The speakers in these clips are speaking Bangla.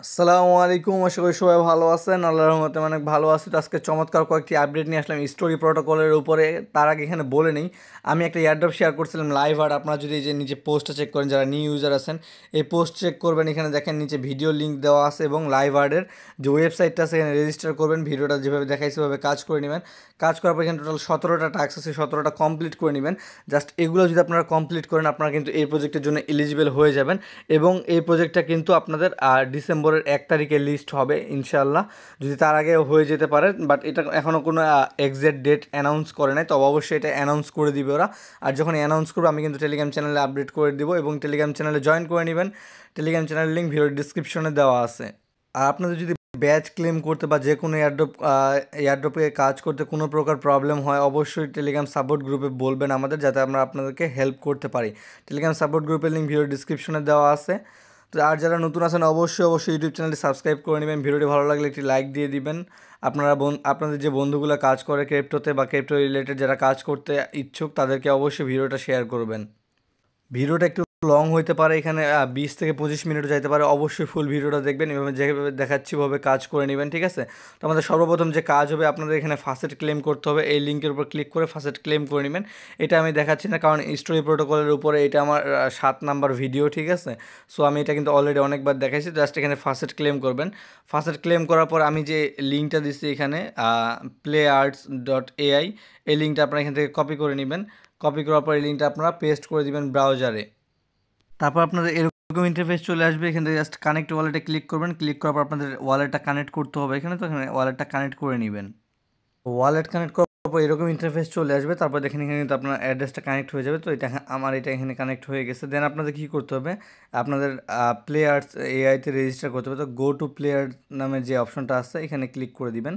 আসসালামু আলাইকুম, আশা করি সবাই ভালো আছেন। আল্লাহর রহমতে আমি অনেক ভালো আছি। তো আজকে চমৎকার কয়েকটি আপডেট নিয়ে আসলাম স্টোরি প্রোটোকলের উপরে। তার আগে এখানে বলে নিই, আমি একটা এয়ারড্রপ শেয়ার করছিলাম লাইভ আর আপনারা যদি এই যে নিচে পোস্টটা চেক করেন, যারা নিউ ইউজার আছেন এই পোস্ট চেক করবেন। এখানে দেখেন নিচে ভিডিও লিঙ্ক দেওয়া আছে এবং লাইভ আর্টের যে ওয়েবসাইটটা আছে এখানে রেজিস্টার করবেন। ভিডিওটা যেভাবে দেখাইছে সেভাবে কাজ করে নেবেন। কাজ করার পর এখানে টোটাল 17টা টাস্ক আছে, 17টা কমপ্লিট করে নেবেন। জাস্ট এগুলো যদি আপনারা কমপ্লিট করেন আপনারা কিন্তু এই প্রজেক্টের জন্য এলিজিবল হয়ে যাবেন। এবং এই প্রজেক্টটা কিন্তু আপনাদের ডিসেম্বরের 1 তারিখে লিস্ট হবে ইনশাল্লাহ। যদি তার আগে হয়ে যেতে পারে, বাট এটা এখনও কোনো এক্সাক্ট ডেট অ্যানাউন্স করে নাই, তবে অবশ্যই এটা অ্যানাউন্স করে দিবে ওরা। আর যখন অ্যানাউন্স করবে আমি কিন্তু টেলিগ্রাম চ্যানেলে আপডেট করে দিব এবং টেলিগ্রাম চ্যানেলে জয়েন করে নেবেন। টেলিগ্রাম চ্যানেলের লিঙ্ক ভিডিওর ডিসক্রিপশনে দেওয়া আছে। আর আপনাদের যদি ব্যাচ ক্লেম করতে বা যে কোনো এয়ারড্রপে কাজ করতে কোনো প্রকার প্রবলেম হয় অবশ্যই টেলিগ্রাম সাপোর্ট গ্রুপে বলবেন আমাদের, যাতে আমরা আপনাদেরকে হেল্প করতে পারি। টেলিগ্রাম সাপোর্ট গ্রুপের লিঙ্ক ভিডিওর ডিসক্রিপশনে দেওয়া আছে। তো আর যারা নতুন আছেন অবশ্যই ইউটিউব চ্যানেলটি সাবস্ক্রাইব করে নেবেন। ভিডিওটি ভালো লাগলে একটি লাইক দিয়ে দিবেন। আপনাদের যে বন্ধুগুলো কাজ করে ক্রিপ্টোতে বা ক্রিপ্টো রিলেটেড যারা কাজ করতে ইচ্ছুক তাদেরকে অবশ্যই ভিডিওটা শেয়ার করবেন। ভিডিওটা একটু লং হইতে পারে, এখানে 20 থেকে 25 মিনিটও যাইতে পারে। অবশ্যই ফুল ভিডিওটা দেখবেন, এভাবে যেভাবে দেখাচ্ছি ওভাবে কাজ করে নেবেন, ঠিক আছে? তো আমাদের সর্বপ্রথম যে কাজ হবে, আপনাদের এখানে ফার্স্ট ক্লেম করতে হবে। এই লিঙ্কের উপর ক্লিক করে ফার্স্ট ক্লেম করে নেবেন। এটা আমি দেখাচ্ছি না কারণ স্টোরি প্রোটোকলের উপরে এটা আমার 7 নাম্বার ভিডিও, ঠিক আছে? সো আমি এটা কিন্তু অলরেডি অনেকবার দেখাইছি। জাস্ট এখানে ফার্স্ট ক্লেম করবেন। ফার্স্ট ক্লেম করার পর আমি যে লিঙ্কটা দিচ্ছি এখানে playarts.ai, এই লিঙ্কটা আপনারা এখান থেকে কপি করে নেবেন। কপি করার পর এই লিঙ্কটা আপনারা পেস্ট করে দিবেন ব্রাউজারে। তারপর আপনাদের এরকম ইন্টারফেস চলে আসবে। এখান থেকে জাস্ট কানেক্ট ওয়ালেটে ক্লিক করবেন। ক্লিক করার পর আপনাদের ওয়ালেটটা কানেক্ট করতে হবে এখানে, তো এখানে ওয়ালেটটা কানেক্ট করে নেবেন। ওয়ালেট কানেক্ট করার পর এরকম ইন্টারফেস চলে আসবে। তারপর দেখেন এখানে কিন্তু আপনার অ্যাড্রেসটা কানেক্ট হয়ে যাবে। তো এটা আমার এটা এখানে কানেক্ট হয়ে গেছে। দেন আপনাদের কী করতে হবে, আপনাদের প্লেয়ার্স এআইতে রেজিস্টার করতে হবে। তো গো টু প্লেয়ার নামে যে অপশনটা আছে এখানে ক্লিক করে দিবেন।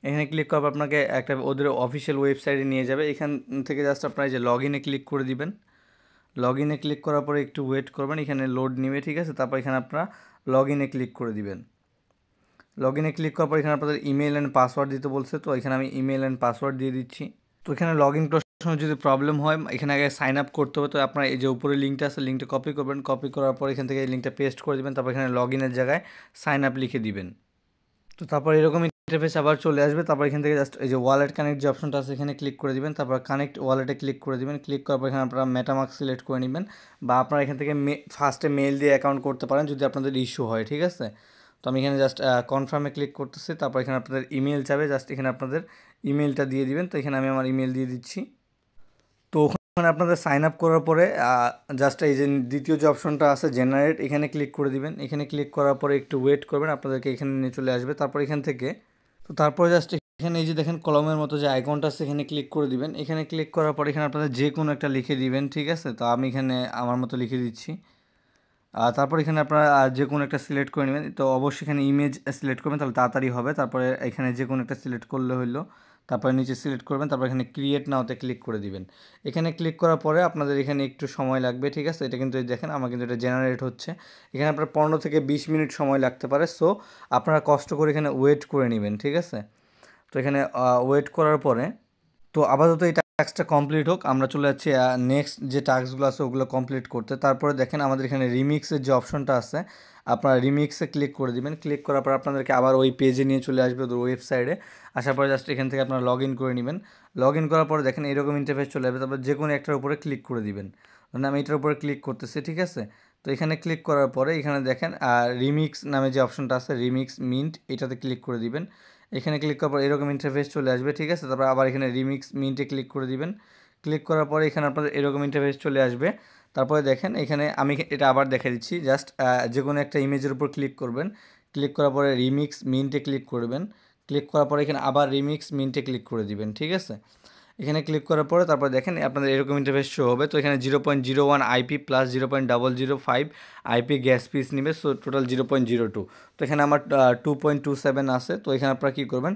এখানে ক্লিক করার পর আপনাকে একটা ওদের অফিসিয়াল ওয়েবসাইটে নিয়ে যাবে। এখান থেকে জাস্ট আপনার যে লগ ইনে ক্লিক করে দিবেন। লগ ইনে ক্লিক করার পরে একটু ওয়েট করবেন, এখানে লোড নেবে, ঠিক আছে? তারপর এখানে আপনারা লগ ইনে ক্লিক করে দিবেন। লগ ইনে ক্লিক করার পর এখানে আপনাদের ইমেল অ্যান্ড পাসওয়ার্ড দিতে বলছে, তো এখানে আমি ইমেল অ্যান্ড পাসওয়ার্ড দিয়ে দিচ্ছি। তো এখানে লগ ইন করার সময় যদি প্রবলেম হয় এখানে আগে সাইন আপ করতে হবে। তো আপনারা এই যে উপরে লিঙ্কটা আছে লিঙ্কটা কপি করবেন। কপি করার পর এখান থেকে এই লিঙ্কটা পেস্ট করে দেবেন। তারপর এখানে লগ ইনের জায়গায় সাইন আপ লিখে দিবেন। তো তারপর এরকম ইন্টারফেস আবার চলে আসবে। তারপর এখান থেকে জাস্ট এই যে ওয়ালেট কানেক্ট যে অপশনটা আছে এখানে ক্লিক করে দিবেন। তারপর কানেক্ট ওয়ালেটে ক্লিক করে দিবেন। ক্লিক করার পর এখানে আপনারা মেটামাস্ক সিলেক্ট করে নেবেন, বা আপনারা এখান থেকে ফার্স্টে মেল দিয়ে অ্যাকাউন্ট করতে পারেন যদি আপনাদের ইস্যু হয়, ঠিক আছে? তো আমি এখানে জাস্ট কনফার্মে ক্লিক করতেছি। তারপর এখানে আপনাদের ইমেল চাবে, জাস্ট এখানে আপনাদের ইমেলটা দিয়ে দিবেন। তো এখানে আমি আমার ইমেল দিয়ে দিচ্ছি। তো ওখানে আপনাদের সাইন আপ করার পরে জাস্ট এই যে দ্বিতীয় যে অপশনটা আছে জেনারেট, এখানে ক্লিক করে দিবেন। এখানে ক্লিক করার পরে একটু ওয়েট করবেন, আপনাদেরকে এখানে নিয়ে চলে আসবে। তারপর এখান থেকে তারপরে জাস্ট এখানে এই যে দেখেন কলমের মতো যে আইকনটা আছে এখানে ক্লিক করে দিবেন। এখানে ক্লিক করার পর এখানে আপনাদের যে কোনো একটা লিখে দিবেন, ঠিক আছে? তো আমি এখানে আমার মতো লিখে দিচ্ছি। তারপর এখানে আপনারা যে কোনো একটা সিলেক্ট করে নেবেন। তো অবশ্যই এখানে ইমেজ সিলেক্ট করবেন, তাহলে তাড়াতাড়ি হবে। তারপরে এখানে যে কোনো একটা সিলেক্ট করলে হলো। তারপরে নিচে সিলেক্ট করবেন, তারপর এখানে ক্রিয়েট নাওতে ক্লিক করে দিবেন। এখানে ক্লিক করার পরে আপনাদের এখানে একটু সময় লাগবে, ঠিক আছে? এটা কিন্তু দেখেন আমার কিন্তু এটা জেনারেট হচ্ছে। এখানে আপনার 15 থেকে 20 মিনিট সময় লাগতে পারে। সো আপনারা কষ্ট করে এখানে ওয়েট করে নেবেন, ঠিক আছে? তো এখানে ওয়েট করার পরে তো আপাতত এই টাস্কটা কমপ্লিট হোক, আমরা চলে যাচ্ছি নেক্সট যে টাস্কগুলো আছে ওগুলো কমপ্লিট করতে। তারপরে দেখেন আমাদের এখানে রিমিক্সের যে অপশনটা আছে আপনারা রিমিক্সে ক্লিক করে দিবেন। ক্লিক করার পর আপনাদেরকে আবার ওই পেজে নিয়ে চলে আসবে ওদের ওয়েবসাইটে। আসার পরে জাস্ট এখান থেকে আপনারা লগ ইন করে নেবেন। লগ ইন করার পরে দেখেন এরকম ইন্টারফেস চলে আসবে। তারপর যে কোনো একটার উপরে ক্লিক করে দিবেন। মানে আমি এটার উপরে ক্লিক করতেছি, ঠিক আছে? তো এখানে ক্লিক করার পরে এখানে দেখেন রিমিক্স নামে যে অপশনটা আছে রিমিক্স মিন্ট, এটাতে ক্লিক করে দিবেন। এখানে ক্লিক করার পর এরকম ইন্টারফেস চলে আসবে, ঠিক আছে? তারপর আবার এখানে রিমিক্স মিন্টে ক্লিক করে দিবেন। ক্লিক করার পরে এখানে আপনাদের এরকম ইন্টারফেস চলে আসবে। তারপরে দেখেন এখানে আমি এটা আবার দেখা দিচ্ছি। জাস্ট যে কোনো একটা ইমেজের উপর ক্লিক করবেন। ক্লিক করার পরে রিমিক্স মিন্টে ক্লিক করবেন। ক্লিক করার পরে এখানে আবার রিমিক্স মিন্টে ক্লিক করে দিবেন, ঠিক আছে? এখানে ক্লিক করার পরে তারপর দেখেন আপনাদের এরকম ইন্টারফেস শো হবে। তো এখানে 0.01 IP plus 0.005 IP gas piece নেবে। So total 0.02। তো এখানে আমার 2.27 আছে। তো এখানে আপনারা কী করবেন,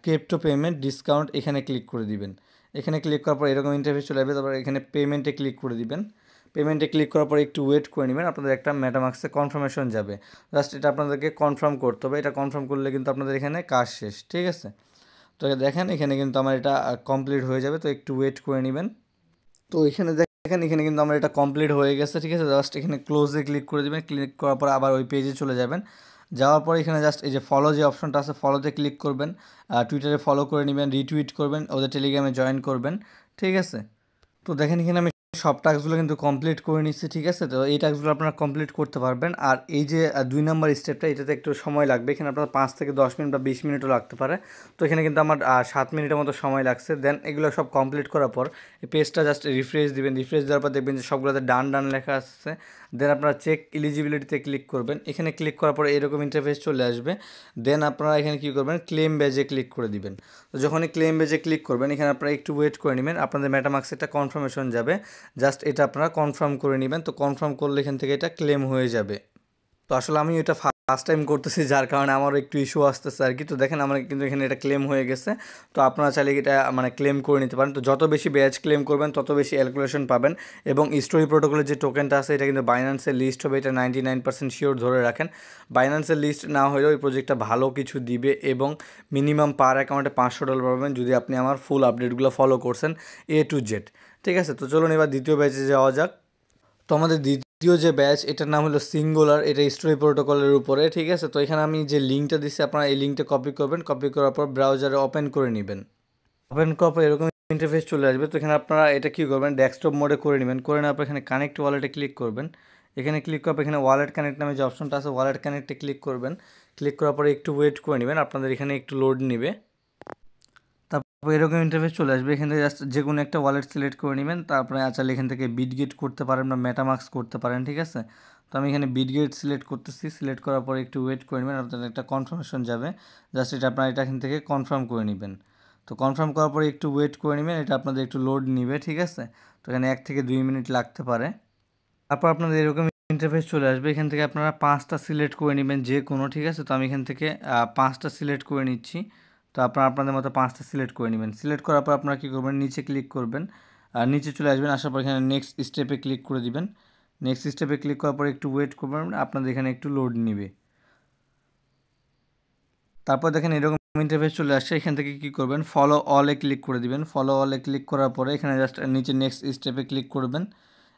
ক্রিপ্টো পেমেন্ট ডিসকাউন্ট এখানে ক্লিক করে দিবেন। এখানে ক্লিক করার পর এরকম ইন্টারফেস চলে আসবে। তারপর এখানে পেমেন্টে ক্লিক করে দিবেন। পেমেন্টে ক্লিক করার পর একটু ওয়েট করে নেবেন, আপনাদের একটা মেটামাক্সে কনফার্মেশন যাবে। জাস্ট এটা আপনাদেরকে কনফার্ম করতে হবে। এটা কনফার্ম করলে কিন্তু আপনাদের এখানে কাজ শেষ, ঠিক আছে? তো দেখেন এখানে কিন্তু আমার এটা কমপ্লিট হয়ে যাবে। তো একটু ওয়েট করে নেবেন। তো এখানে দেখেন এখানে কিন্তু আমার এটা কমপ্লিট হয়ে গেছে, ঠিক আছে? জাস্ট এখানে ক্লোজে ক্লিক করে দেবেন। ক্লিক করার পর আবার ওই পেজে চলে যাবেন। যাওয়ার পরে এখানে জাস্ট এই যে ফলো যে অপশনটা আছে ফলোতে ক্লিক করবেন, টুইটারে ফলো করে নেবেন, রিটুইট করবেন, ওদের টেলিগ্রামে জয়েন করবেন, ঠিক আছে। তো দেখেন এখানে আমি সব টাস্কগুলো কিন্তু কমপ্লিট করে নিচ্ছি, ঠিক আছে। তো এই টাস্কগুলো আপনারা কমপ্লিট করতে পারবেন। আর এই যে 2 নম্বর স্টেপটা, এটাতে একটু সময় লাগবে, এখানে আপনার 5 থেকে 10 মিনিট বা 20 মিনিটও লাগতে পারে। তো এখানে কিন্তু আমার 7 মিনিটের মতো সময় লাগছে। দেন এগুলো সব কমপ্লিট করার পর এই পেজটা জাস্ট রিফ্রেশ দিবেন, রিফ্রেশ দেওয়ার পর দেখবেন যে সবগুলোতে ডান ডান লেখা আসছে। দেন আপনারা চেক এলিজিবিলিটিতে ক্লিক করবেন, এখানে ক্লিক করার পরে এরকম ইন্টারফেস চলে আসবে। দেন আপনারা এখানে কী করবেন, ক্লেম ব্যাজে ক্লিক করে দিবেন। তো যখনই ক্লেম ব্যাজে ক্লিক করবেন, এখানে আপনারা একটু ওয়েট করে নেবেন, আপনাদের মেটামাক্সে একটা কনফার্মেশন যাবে, জাস্ট এটা আপনারা কনফার্ম করে নেবেন। তো কনফার্ম করলে এখান থেকে এটা ক্লেম হয়ে যাবে। তো আসলে আমি এটা ফার্স্ট টাইম করতেছি, যার কারণে আমারও একটু ইস্যু আসতেছে আর কি। তো দেখেন আমার কিন্তু এখানে এটা ক্লেম হয়ে গেছে। তো আপনারা চাইলে এটা মানে ক্লেম করে নিতে পারেন। তো যত বেশি ব্যাচ ক্লেম করবেন তত বেশি ক্যালকুলেশন পাবেন। এবং স্টোরি প্রোটোকলের যে টোকেনটা আছে এটা কিন্তু বাইন্যান্সের লিস্ট হবে, এটা 99% শিওর ধরে রাখেন। বাইন্যান্সের লিস্ট না হলেও এই প্রজেক্টটা ভালো কিছু দিবে এবং মিনিমাম পার অ্যাকাউন্টে $500 পাবেন যদি আপনি আমার ফুল আপডেটগুলো ফলো করছেন A to Z, ঠিক আছে। তো চলুন এবার দ্বিতীয় ব্যাচে যাওয়া যাক। তো আমাদের দ্বিতীয় যে ব্যাচ এটার নাম হলো সিঙ্গুলার, এটা স্টোরি প্রোটোকলের উপরে, ঠিক আছে। তো এখানে আমি যে লিঙ্কটা দিচ্ছি আপনারা এই লিঙ্কটা কপি করবেন, কপি করার পর ব্রাউজারে ওপেন করে নেবেন। ওপেন করার পর এরকম ইন্টারফেস চলে আসবে। তো এখানে আপনারা এটা কী করবেন, ডেস্কটপ মোডে করে নেবেন, করে নেওয়ার পর এখানে কানেক্ট ওয়ালেটে ক্লিক করবেন। এখানে ক্লিক করার পর এখানে ওয়ালেট কানেক্ট নামে যে অপশনটা আছে ওয়ালেট কানেক্টে ক্লিক করবেন। ক্লিক করার পরে একটু ওয়েট করে নেবেন, আপনাদের এখানে একটু লোড নেবে। তারপর এরকম ইন্টারফেস চলে আসবে, এখান থেকে জাস্ট যে কোনো একটা ওয়ালেট সিলেক্ট করে নেবেন। তারপরে চাইলে এখান থেকে বিটগেট করতে পারেন বা মেটামাক্স করতে পারেন, ঠিক আছে। তো আমি এখানে বিটগেট সিলেক্ট করতেছি, সিলেক্ট করার পরে একটু ওয়েট করে নেবেন, আপনাদের একটা কনফার্মেশন যাবে, জাস্ট এটা আপনারা এটা এখান থেকে কনফার্ম করে নেবেন। তো কনফার্ম করার পরে একটু ওয়েট করে নেবেন, এটা আপনাদের একটু লোড নিবে, ঠিক আছে। তো এখানে 1 থেকে 2 মিনিট লাগতে পারে। তারপর আপনাদের এরকম ইন্টারফেস চলে আসবে, এখান থেকে আপনারা 5টা সিলেক্ট করে নেবেন যে কোনো, ঠিক আছে। তো আমি এখান থেকে 5টা সিলেক্ট করে নিচ্ছি। তো আপনারা আপনাদের মতো 5টা সিলেক্ট করে নেবেন। সিলেক্ট করার পর আপনারা কী করবেন, নিচে ক্লিক করবেন, আর নিচে চলে আসবেন, আসার পর এখানে নেক্সট স্টেপে ক্লিক করে দিবেন। নেক্সট স্টেপে ক্লিক করার পর একটু ওয়েট করবেন, আপনাদের এখানে একটু লোড নেবে। তারপর দেখেন এরকম ইন্টারফেস চলে আসছে, এখান থেকে কী করবেন, ফলো অলে ক্লিক করে দিবেন। ফলো অলে ক্লিক করার পরে এখানে জাস্ট নিচে নেক্সট স্টেপে ক্লিক করবেন।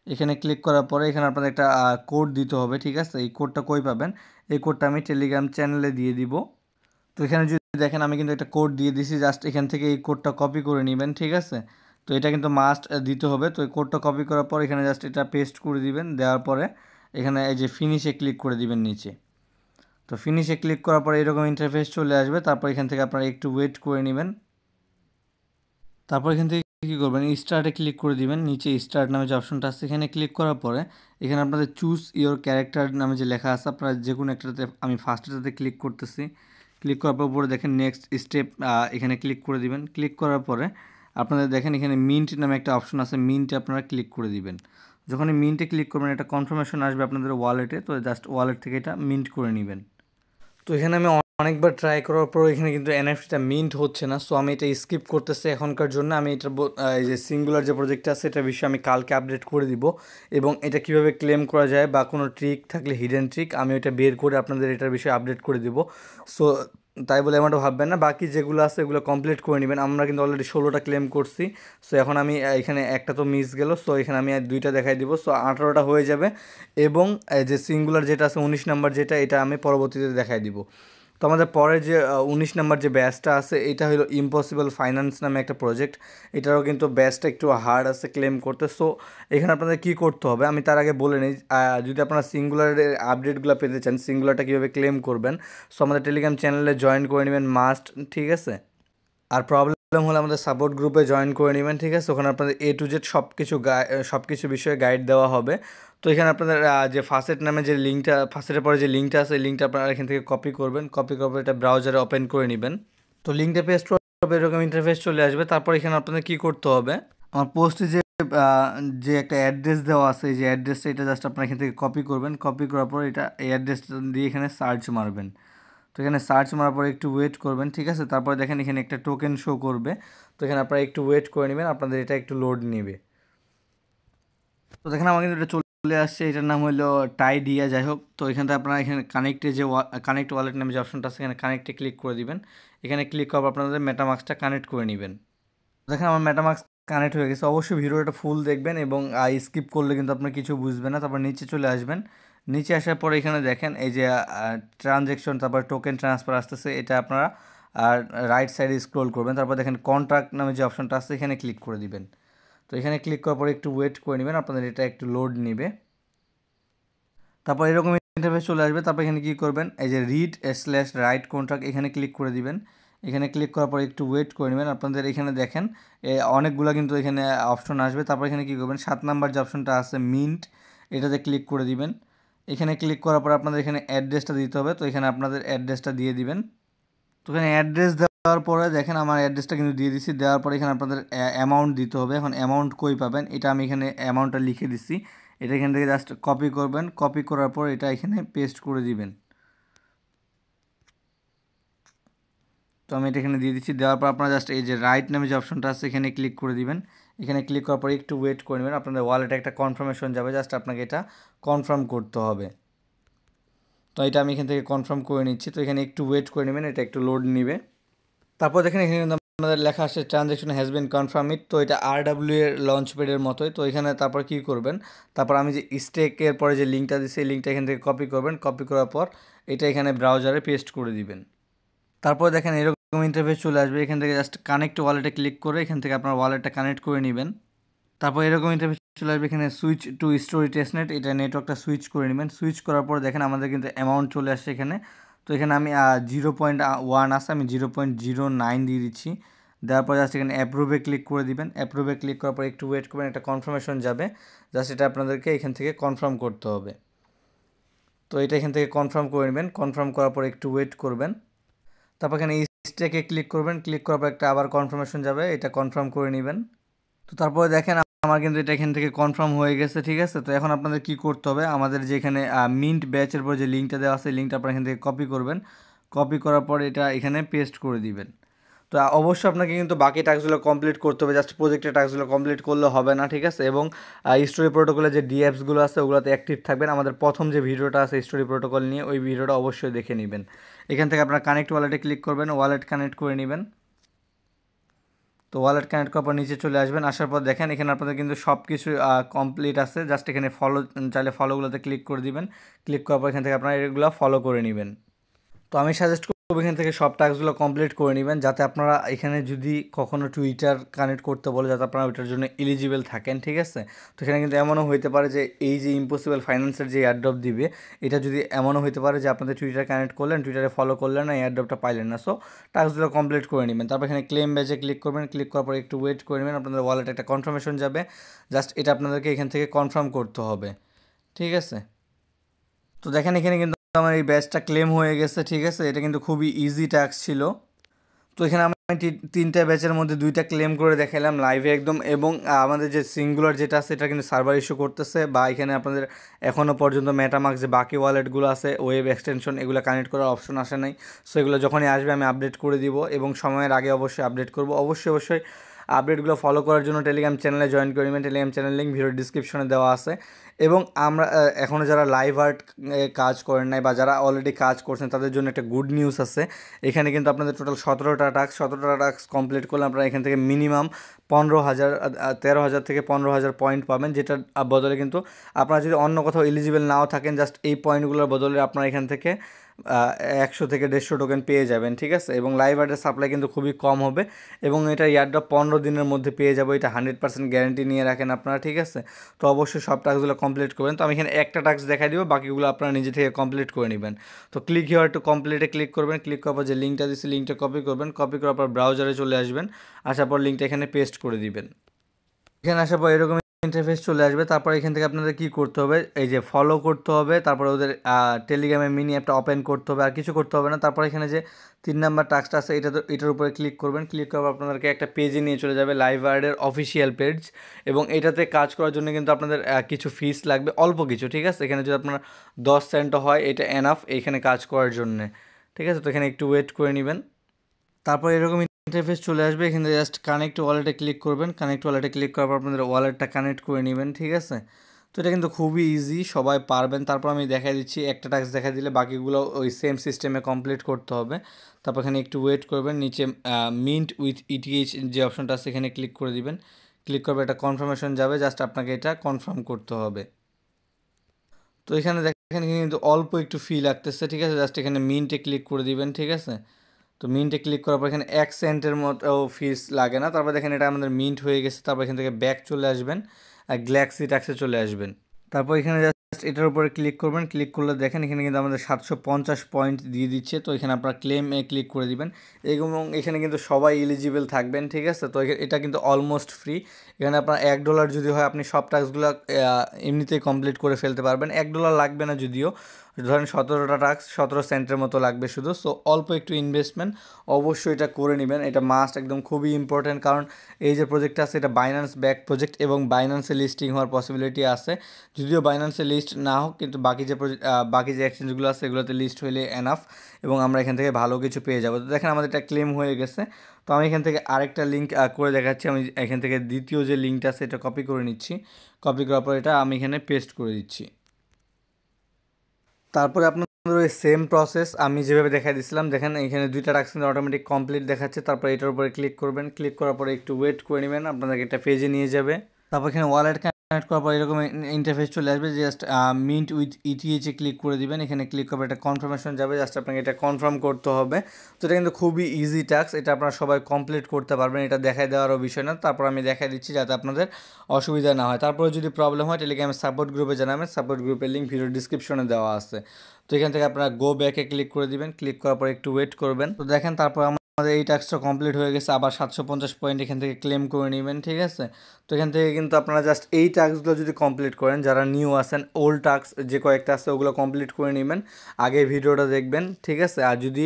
এখানে ক্লিক করার পরে এখানে আপনাদের একটা কোড দিতে হবে, ঠিক আছে। এই কোডটা কই পাবেন, এই কোডটা আমি টেলিগ্রাম চ্যানেলে দিয়ে দিব। তো এখানে যদি দেখেন আমি কিন্তু একটা কোড দিয়ে দিছি, জাস্ট এখান থেকে এই কোডটা কপি করে নেবেন, ঠিক আছে। তো এটা কিন্তু মাস্ট দিতে হবে। তো এই কোডটা কপি করার পর এখানে জাস্ট এটা পেস্ট করে দিবেন, দেওয়ার পরে এখানে এই যে ফিনিশে ক্লিক করে দিবেন নিচে। তো ফিনিশে ক্লিক করার পরে এরকম ইন্টারফেস চলে আসবে। তারপর এখান থেকে আপনারা একটু ওয়েট করে নেবেন। তারপর এখান থেকে কী করবেন, স্টার্টে ক্লিক করে দিবেন, নিচে স্টার্ট নামে যে অপশনটা আছে এখানে ক্লিক করার পরে এখানে আপনাদের চুজ ইওর ক্যারেক্টার নামে যে লেখা আছে আপনারা যে কোনো একটাতে, আমি ফার্স্টটাতে ক্লিক করতেছি। ক্লিক করার পর উপরে দেখেন নেক্সট স্টেপ, এখানে ক্লিক করে দিবেন। ক্লিক করার পরে আপনাদের দেখেন এখানে মিন্ট নামে একটা অপশন আছে, মিন্টে আপনারা ক্লিক করে দিবেন। যখনই মিন্টে ক্লিক করবেন একটা কনফার্মেশন আসবে আপনাদের ওয়ালেটে, তো জাস্ট ওয়ালেট থেকে এটা মিন্ট করে নেবেন। তো এখানে আমি অনেকবার ট্রাই করার পর এখানে কিন্তু এনএফটিটা মিন্ট হচ্ছে না, সো আমি এটা স্কিপ করতেছি এখনকার জন্য। আমি এটা এই যে সিঙ্গুলার যে প্রজেক্টটা আছে এটা বিষয়ে আমি কালকে আপডেট করে দিব, এবং এটা কিভাবে ক্লেম করা যায় বা কোনো ট্রিক থাকলে হিডেন ট্রিক আমি ওইটা বের করে আপনাদের এটার বিষয়ে আপডেট করে দিব। সো তাই বলে এমনটা ভাববেন না, বাকি যেগুলো আছে এগুলো কমপ্লিট করে নেবেন। আমরা কিন্তু অলরেডি 16টা ক্লেম করছি। সো এখন আমি এখানে একটা তো মিস গেল, সো এখানে আমি আর 2টা দেখাই দিব, সো 18টা হয়ে যাবে। এবং যে সিঙ্গুলার যেটা আছে 19 নাম্বার যেটা, এটা আমি পরবর্তীতে দেখাই দিব। তো আমাদের পরে যে 19 নাম্বার যে ব্যাচটা আছে এটা হলো ইম্পসিবল ফাইন্যান্স নামে একটা প্রজেক্ট। এটারও কিন্তু ব্যাচটা একটু হার্ড আছে ক্লেম করতে। সো এখানে আপনাদের কী করতে হবে আমি তার আগে বলে নিই, যদি আপনারা সিঙ্গুলারের আপডেটগুলো পেতে চান, সিঙ্গুলারটা কীভাবে ক্লেম করবেন, সো আমাদের টেলিগ্রাম চ্যানেলে জয়েন করে নেবেন মাস্ট, ঠিক আছে। আর প্রবলেম হলে আমাদের সাপোর্ট গ্রুপে জয়েন করে নেবেন, ঠিক আছে। ওখানে আপনাদের A to Z সব কিছু বিষয়ে গাইড দেওয়া হবে। তো এখানে আপনাদের যে ফাসেট নামে যে লিঙ্কটা, ফাসেটের পরে যে লিঙ্কটা আছে এই লিঙ্কটা আপনারা এখান থেকে কপি করবেন, কপি করে এটা ব্রাউজারে ওপেন করে নেবেন। তো লিঙ্কটা পেস্ট করবে, এরকম ইন্টারফেস চলে আসবে। তারপর এখানে আপনাদের কী করতে হবে, আমার পোস্টে যে একটা অ্যাড্রেস দেওয়া আছে এই যে অ্যাড্রেসটা, এটা জাস্ট আপনারা এখান থেকে কপি করবেন। কপি করার পর এটা এই অ্যাড্রেসটা দিয়ে এখানে সার্চ মারবেন। তো এখানে সার্চ মারার পরে একটু ওয়েট করবেন, ঠিক আছে। তারপরে দেখেন এখানে একটা টোকেন শো করবে, তো এখানে আপনারা একটু ওয়েট করে নেবেন, আপনাদের এটা একটু লোড নেবে। তো দেখেন আমার কিন্তু এটা চলে আসছে, এটার নাম হলো টাইডিয়া, যাই হোক। তো এখানটা আপনারা এখানে কানেক্টে যে কানেক্ট ওয়ালেট নামে যে অপশনটা আছে এখানে কানেক্টে ক্লিক করে দিবেন। এখানে ক্লিক করার পর আপনাদের মেটামাক্সটা কানেক্ট করে নেবেন। দেখেন আমার মেটামাক্স কানেক্ট হয়ে গেছে। অবশ্যই ভিডিওটা ফুল দেখবেন এবং স্কিপ করলে কিন্তু আপনার কিছু বুঝবেন না। তারপর নিচে চলে আসবেন, নিচে আসার পরে এখানে দেখেন এই যে ট্রানজ্যাকশন, তারপর টোকেন ট্রান্সফার আসতেছে, এটা আপনারা আর রাইট সাইডে স্ক্রল করবেন। তারপর দেখেন কন্ট্রাক্ট নামে যে অপশনটা আছে এখানে ক্লিক করে দিবেন। তো এখানে ক্লিক করার পরে একটু ওয়েট করে নেবেন, আপনাদের এটা একটু লোড নেবে। তারপর এরকম ইন্টারফেস চলে আসবে। তারপর এখানে কী করবেন, এই যে রিড/রাইট কন্ট্রাক্ট এখানে ক্লিক করে দিবেন। এখানে ক্লিক করার পর একটু ওয়েট করে নেবেন। আপনাদের এখানে দেখেন অনেকগুলো কিন্তু এখানে অপশন আসবে। তারপর এখানে কী করবেন, 7 নাম্বার যে অপশনটা আছে মিন্ট, এটাতে ক্লিক করে দিবেন। এখানে ক্লিক করার পর আপনাদের এখানে অ্যাড্রেসটা দিতে হবে। তো এখানে আপনাদের অ্যাড্রেসটা দিয়ে দিবেন। তো এখানে অ্যাড্রেস দেওয়ার পরে দেখেন আমার অ্যাড্রেসটা কিন্তু দিয়ে দিচ্ছি। দেওয়ার পরে এখানে আপনাদের অ্যামাউন্ট দিতে হবে। এখন অ্যামাউন্ট কই পাবেন, এটা আমি এখানে অ্যামাউন্টটা লিখে দিচ্ছি। এটা এখান থেকে জাস্ট কপি করবেন, কপি করার পর এটা এখানে পেস্ট করে দিবেন। তো আমি এটা এখানে দিয়ে দিচ্ছি। দেওয়ার পর আপনারা জাস্ট এই যে রাইট নামে যে অপশনটা আছে এখানে ক্লিক করে দিবেন। এখানে ক্লিক করার পর একটু ওয়েট করে নেবেন, আপনাদের ওয়ালেটে একটা কনফার্মেশন যাবে, জাস্ট আপনাকে এটা কনফার্ম করতে হবে। তো এটা আমি এখান থেকে কনফার্ম করে নিচ্ছি। তো এখানে একটু ওয়েট করে নেবেন, এটা একটু লোড নেবে। তারপর দেখেন এখানে কিন্তু আমাদের লেখা আসছে ট্রানজ্যাকশন হ্যাজ বিন কনফার্ম ইট। তো এটা RW এর লঞ্চ প্যাডের মতোই। তো এখানে তারপর কী করবেন, তারপর আমি যে স্টেকের পরে যে লিঙ্কটা দিচ্ছি এই লিঙ্কটা এখান থেকে কপি করবেন। কপি করার পর এটা এখানে ব্রাউজারে পেস্ট করে দিবেন। তারপর দেখেন এরকম ইন্টারফেস চলে আসবে। এখান থেকে জাস্ট কানেক্ট ওয়ালেটে ক্লিক করে এখান থেকে আপনার ওয়ালেটটা কানেক্ট করে নেবেন। তারপর এরকম ইন্টারফেস চলে আসবে। এখানে সুইচ টু স্টোরি টেস্টনেট, এটা নেটওয়ার্কটা সুইচ করে নেবেন। সুইচ করার পর দেখেন আমাদের কিন্তু অ্যামাউন্ট চলে আসছে এখানে। তো এখানে আমি 0.1 আছে, আমি 0.09 দিয়ে দিচ্ছি। দেওয়ার পর জাস্ট এখানে অ্যাপ্রুভে ক্লিক করে দিবেন। অ্যাপ্রুভে ক্লিক করার পর একটু ওয়েট করবেন, একটা কনফার্মেশন যাবে, জাস্ট এটা আপনাদেরকে এখান থেকে কনফার্ম করতে হবে। তো এটা এখান থেকে কনফার্ম করে নেবেন। কনফার্ম করার পর একটু ওয়েট করবেন। তারপর এখানে স্টেকে ক্লিক করবেন। ক্লিক করার পর একটা আবার কনফার্মেশন যাবে, এটা কনফার্ম করে নেবেন। তো তারপরে দেখেন আমার কিন্তু এটা এখান থেকে কনফার্ম হয়ে গেছে, ঠিক আছে। তো এখন আপনাদের কি করতে হবে, আমাদের যে এখানে মিন্ট ব্যাচের পর যে লিঙ্কটা দেওয়া আছে লিঙ্কটা আপনারা এখান থেকে কপি করবেন। কপি করার পর এটা এখানে পেস্ট করে দিবেন। তো অবশ্যই আপনাকে কিন্তু বাকি টাস্কগুলো কমপ্লিট করতে হবে, জাস্ট প্রজেক্টের টাস্কগুলো কমপ্লিট করলে হবে না, ঠিক আছে। এবং স্টোরি প্রোটোকলের যে ডিঅ্যাপসগুলো আছে ওগুলোতে অ্যাক্টিভ থাকবেন। আমাদের প্রথম যে ভিডিওটা আছে স্টোরি প্রোটোকল নিয়ে, ওই ভিডিওটা অবশ্যই দেখে নেবেন। এখান থেকে আপনারা কানেক্ট ওয়ালেটে ক্লিক করবেন, ওয়ালেট কানেক্ট করে নেবেন। তো ওয়ালেট কানেক্ট করার পর নিচে চলে আসবেন। আসার পর দেখেন এখানে আপনাদের কিন্তু সব কিছু কমপ্লিট আছে, জাস্ট এখানে ফলো চাইলে ফলোগুলোতে ক্লিক করে দিবেন। ক্লিক করার পর এখান থেকে আপনারা এগুলো ফলো করে নেবেন। তো আমি সাজেস্ট করব এখান থেকে সব টাস্কগুলো কমপ্লিট করে নেবেন, যাতে আপনারা এখানে যদি কখনো টুইটার কানেক্ট করতে বলে যাতে আপনারা ওইটার জন্য এলিজিবল থাকেন, ঠিক আছে। তো এখানে কিন্তু এমনও হইতে পারে যে এই যে ইম্পসিবল ফাইন্যান্সের যে এয়ারড্রপ দিবে, এটা যদি এমনও হইতে পারে যে আপনাদের টুইটার কানেক্ট করলেন, টুইটারে ফলো করলেন না, এয়ারড্রপটা পাইলেন না। সো টাস্কগুলো কমপ্লিট করে নেবেন। তারপর এখানে ক্লেম ব্যাচে ক্লিক করবেন। ক্লিক করার পর একটু ওয়েট করে নেবেন, আপনাদের ওয়ালেটে একটা কনফার্মেশন যাবে, জাস্ট এটা আপনাদেরকে এখান থেকে কনফার্ম করতে হবে, ঠিক আছে। তো দেখেন এখানে কিন্তু আমার এই ব্যাচটা ক্লেম হয়ে গেছে, ঠিক আছে। এটা কিন্তু খুবই ইজি টাস্ক ছিল। তো এখানে আমি তিনটা ব্যাচের মধ্যে দুইটা ক্লেম করে দেখালাম লাইভে একদম। এবং আমাদের যে সিঙ্গুলার যেটা আছে এটা কিন্তু সার্ভার ইস্যু করতেছে, বা এখানে আপনাদের এখনও পর্যন্ত মেটামার্ক যে বাকি ওয়ালেটগুলো আছে ওয়েব এক্সটেনশন এগুলো কানেক্ট করার অপশন আসে নাই। সো এগুলো যখনই আসবে আমি আপডেট করে দিব, এবং সময়ের আগে অবশ্যই আপডেট করব। অবশ্যই আপডেটগুলো ফলো করার জন্য টেলিগ্রাম চ্যানেলে জয়েন করে নেবেন। টেলিগ্রাম চ্যানেল লিঙ্ক ভিডিও ডিসক্রিপশনে দেওয়া আছে। এবং আমরা এখনও যারা লাইভ আর্ট কাজ করেন নাই বা যারা অলরেডি কাজ করছেন তাদের জন্য একটা গুড নিউজ আছে। এখানে কিন্তু আপনাদের টোটাল 17টা টাস্ক কমপ্লিট করলে আপনারা এখান থেকে মিনিমাম 15,000 13,000 থেকে 15,000 পয়েন্ট পাবেন, যেটার বদলে কিন্তু আপনারা যদি অন্য কোথাও এলিজিবল নাও থাকেন, জাস্ট এই পয়েন্টগুলোর বদলে আপনারা এখান থেকে 100 থেকে 150 টোকেন পেয়ে যাবেন, ঠিক আছে। এবং লাইভ আর্টের সাপ্লাই কিন্তু খুবই কম হবে, এবং এটা ইয়ারড্রপ 15 দিনের মধ্যে পেয়ে যাবো, এটা 100% গ্যারান্টি নিয়ে রাখেন আপনারা, ঠিক আছে। তো অবশ্যই সব টাস্কগুলো কমপ্লিট করবেন। তো আমি এখানে একটা টাস্ক দেখাই দিব, বাকিগুলো আপনারা নিজে থেকে কমপ্লিট করে নেবেন। তো ক্লিক হিয়ার টু কমপ্লিটে ক্লিক করবেন। ক্লিক করার পর যে লিঙ্কটা দিচ্ছি লিঙ্কটা কপি করবেন। কপি করার পর ব্রাউজারে চলে আসবেন। আসার পর লিঙ্কটা এখানে পেস্ট করে দিবেন। এখানে আসার পর এরকম ইন্টারফেস চলে আসবে। তারপর এখান থেকে আপনাদের কি করতে হবে, এই যে ফলো করতে হবে, তারপরে ওদের টেলিগ্রামের মিনি অ্যাপটা ওপেন করতে হবে, আর কিছু করতে হবে না। তারপর এখানে যে 3 নাম্বার টাস্কটা আছে এটার উপরে ক্লিক করবেন। ক্লিক করার পর আপনাদেরকে একটা পেজে নিয়ে চলে যাবে, লাইভ আর্টের অফিসিয়াল পেজ। এবং এটাতে কাজ করার জন্য কিন্তু আপনাদের কিছু ফিস লাগবে, অল্প কিছু, ঠিক আছে। এখানে যদি আপনার 10 সেন্টও হয় এটা এনাফ এখানে কাজ করার জন্যে, ঠিক আছে। তো এখানে একটু ওয়েট করে নেবেন। তারপর এরকম ইন্টারফেস চলে আসবে। এখানে জাস্ট কানেক্ট ওয়ালেটে ক্লিক করবেন। কানেক্ট ওয়ালেটে ক্লিক করার পর আপনাদের ওয়ালেটটা কানেক্ট করে নেবেন, ঠিক আছে। তো এটা কিন্তু খুবই ইজি, সবাই পারবেন। তারপর আমি দেখাই দিচ্ছি, একটা টাস্ক দেখা দিলে বাকিগুলো ওই সেম সিস্টেমে কমপ্লিট করতে হবে। তারপর এখানে একটু ওয়েট করবেন। নিচে মিন্ট উইথ ইটিএইচ যে অপশনটা আছে এখানে ক্লিক করে দিবেন। ক্লিক করবে একটা কনফার্মেশন যাবে, জাস্ট আপনাকে এটা কনফার্ম করতে হবে। তো এখানে এখানে কিন্তু অল্প একটু ফি লাগতেছে, ঠিক আছে। জাস্ট এখানে মিন্টে ক্লিক করে দিবেন, ঠিক আছে। তো মিন্টে ক্লিক করার পর এখানে 1 সেন্টের মতো ফিস লাগে না। তারপর দেখেন এটা আমাদের মিন্ট হয়ে গেছে। তারপর এখান থেকে ব্যাক চলে আসবেন আর গ্যালাক্সি ট্যাক্সে চলে আসবেন। তারপর এখানে জাস্ট এটার উপরে ক্লিক করবেন। ক্লিক করলে দেখেন এখানে কিন্তু আমাদের 750 পয়েন্ট দিয়ে দিচ্ছে। তো এখানে আপনারা ক্লেমে ক্লিক করে দিবেন এবং এখানে কিন্তু সবাই এলিজিবল থাকবেন, ঠিক আছে। তো এটা কিন্তু অলমোস্ট ফ্রি। এখানে আপনার $1 যদি হয় আপনি সব টাস্কগুলো এমনিতেই কমপ্লিট করে ফেলতে পারবেন। $1 লাগবে না যদিও, ধরেন 17টা টাস্ক 17 সেন্টের মতো লাগবে শুধু। সো অল্প একটু ইনভেস্টমেন্ট, অবশ্যই এটা করে নেবেন। এটা মাস্ট, একদম খুবই ইম্পর্ট্যান্ট, কারণ এই যে প্রজেক্টটা আছে এটা বাইন্যান্স ব্যাক প্রজেক্ট এবং বাইন্যান্সে লিস্টিং হওয়ার পসিবিলিটি আছে। যদিও বাইন্যান্সে লিস্ট না হোক, কিন্তু বাকি যে এক্সচেঞ্জগুলো আছে এগুলোতে লিস্ট হইলে এনাফ এবং আমরা এখান থেকে ভালো কিছু পেয়ে যাবো। তো দেখেন আমাদের এটা ক্লেম হয়ে গেছে। তো আমি এখান থেকে আরেকটা লিঙ্ক করে দেখাচ্ছি। আমি এখান থেকে দ্বিতীয় যে লিঙ্কটা আছে এটা কপি করে নিচ্ছি। কপি করার পর এটা আমি এখানে পেস্ট করে দিচ্ছি। তারপরে আপনাদের ওই সেম প্রসেস আমি যেভাবে দেখাই দিয়েছিলাম, দেখেন এখানে 2টা টাস্ক কিন্তু অটোমেটিক কমপ্লিট দেখাচ্ছে। তারপর এটার উপরে ক্লিক করবেন। ক্লিক করার পরে একটু ওয়েট করে নেবেন, আপনাদেরকে একটা পেজে নিয়ে যাবে। তারপর এখানে ওয়ালেট কানেক্ট করার পর এরকম ইন্টারফেস চলে আসবে। জাস্ট মিন্ট উইথ ইটিএইচে ক্লিক করে দিবেন। এখানে ক্লিক করবে, একটা কনফার্মেশন যাবে, জাস্ট আপনাকে এটা কনফার্ম করতে হবে। তো এটা কিন্তু খুবই ইজি টাস্ক, এটা আপনারা সবাই কমপ্লিট করতে পারবেন। এটা দেখাই দেওয়ারও বিষয় না। তারপর আমি দেখাই দিচ্ছি যাতে আপনাদের অসুবিধা না হয়। তারপরে যদি প্রবলেম হয় টেলিগ্রামের সাপোর্ট গ্রুপে জানাবেন। সাপোর্ট গ্রুপের লিঙ্ক ভিডিও ডিসক্রিপশনে দেওয়া আছে। তো এখান থেকে আপনারা গো ব্যাকে ক্লিক করে দিবেন। ক্লিক করার পর একটু ওয়েট করবেন। তো দেখেন তারপর আমাদের এই টাস্কটা কমপ্লিট হয়ে গেছে। আবার 750 পয়েন্ট এখান থেকে ক্লেম করে নেবেন, ঠিক আছে। তো এখান থেকে কিন্তু আপনারা জাস্ট এই টাস্কগুলো যদি কমপ্লিট করেন, যারা নিউ আছেন, ওল্ড টাস্ক যে কয়েকটা আছে ওগুলো কমপ্লিট করে নেবেন, আগে ভিডিওটা দেখবেন, ঠিক আছে। আর যদি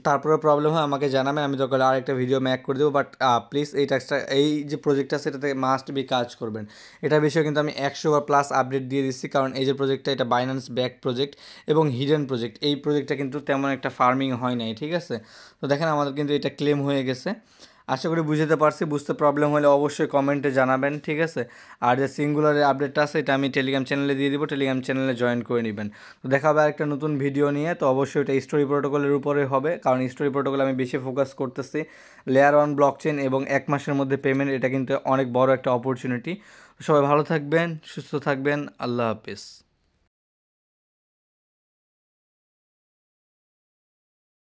তারপরে প্রবলেম হয় আমাকে জানাবেন, আমি দরকার আরেকটা ভিডিও ম্যাক করে দেবো। বাট প্লিজ এই টাস্কটা, এই যে প্রজেক্টটা সেটাতে মাস্ট বি কাজ করবেন। এটার বিষয়ে কিন্তু আমি 100 প্লাস আপডেট দিয়ে দিচ্ছি, কারণ এই যে প্রজেক্টটা এটা বাইন্যান্স ব্যাক প্রজেক্ট এবং হিডেন প্রজেক্ট। এই প্রজেক্টটা কিন্তু তেমন একটা ফার্মিং হয় নাই, ঠিক আছে। তো দেখেন আমাদের কিন্তু এটা ক্লেম হয়ে গেছে। আশা করি বুঝতে পারছি। বুঝতে প্রবলেম হলে অবশ্যই কমেন্টে জানাবেন, ঠিক আছে। আর যে সিঙ্গুলারের আপডেটটা আছে এটা আমি টেলিগ্রাম চ্যানেলে দিয়ে দিব, টেলিগ্রাম চ্যানেলে জয়েন করে নেবেন। তো দেখা হবে আরেকটা নতুন ভিডিও নিয়ে। তো অবশ্যই এটা স্টোরি প্রোটোকলের উপরে হবে, কারণ স্টোরি প্রোটোকল আমি বেশি ফোকাস করতেছি। লেয়ার 1 ব্লকচেন এবং 1 মাসের মধ্যে পেমেন্ট, এটা কিন্তু অনেক বড় একটা অপরচুনিটি। সবাই ভালো থাকবেন, সুস্থ থাকবেন, আল্লাহ হাফিজ।